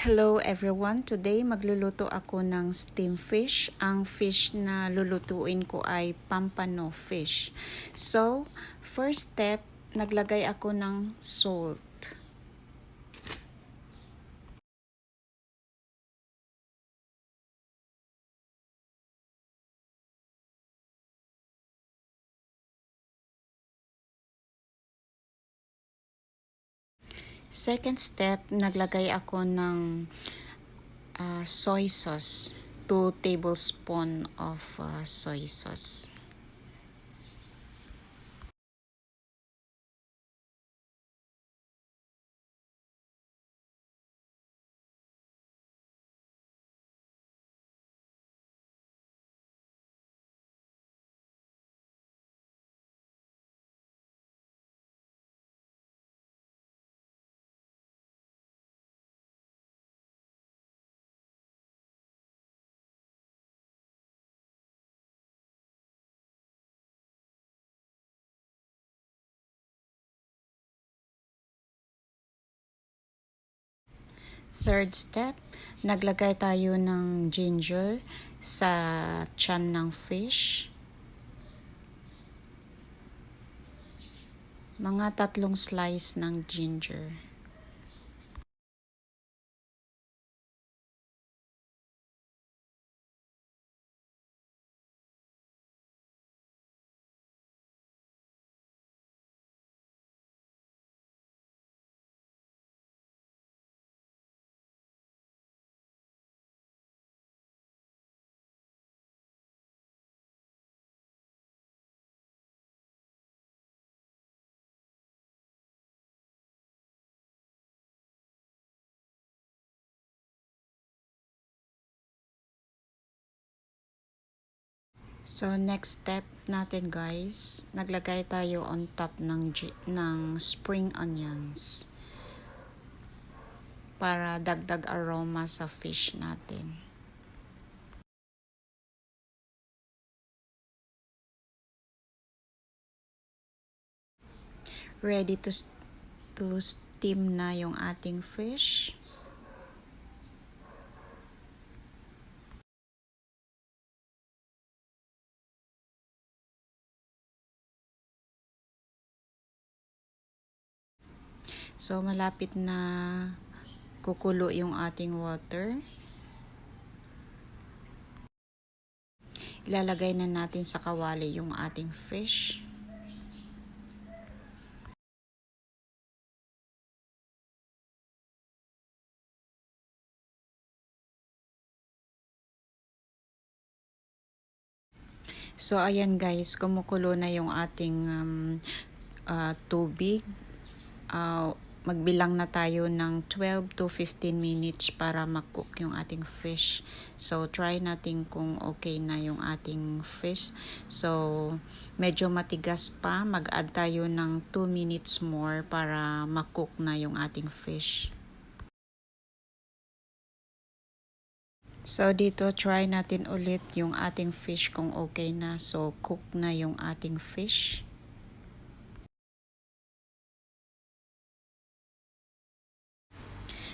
Hello everyone! Today magluluto ako ng steam fish. Ang fish na lulutuin ko ay pampano fish. So, first step, naglagay ako ng salt. Second step, naglagay ako ng soy sauce. 2 tablespoon of soy sauce. Third step, naglagay tayo ng ginger sa tiyan ng fish. Mga 3 slice ng ginger. So, next step natin guys, naglagay tayo on top ng spring onions para dagdag aroma sa fish natin. Ready to steam na yung ating fish. So, malapit na kukulo yung ating water. Ilalagay na natin sa kawali yung ating fish. So, ayan guys, kumukulo na yung ating tubig. Magbilang na tayo ng 12 to 15 minutes para mag-cook yung ating fish. So, try natin kung okay na yung ating fish. So, medyo matigas pa. Mag-add tayo ng 2 minutes more para mag-cook na yung ating fish. So, dito try natin ulit yung ating fish kung okay na. So, cook na yung ating fish.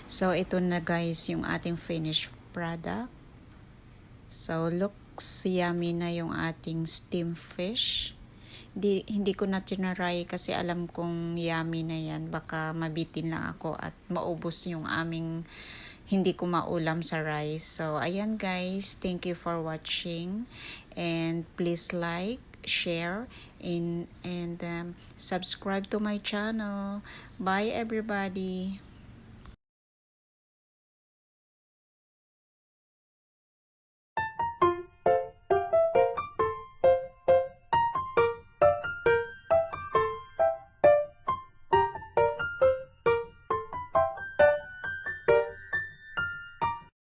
So, ito na guys yung ating finished product. So, looks yummy na yung ating steam fish. Hindi ko na tinaray kasi alam kong yummy na yan. Baka mabitin lang ako at maubos yung aming hindi ko maulam sa rice. So, ayan guys. Thank you for watching. And please like, share, and subscribe to my channel. Bye everybody.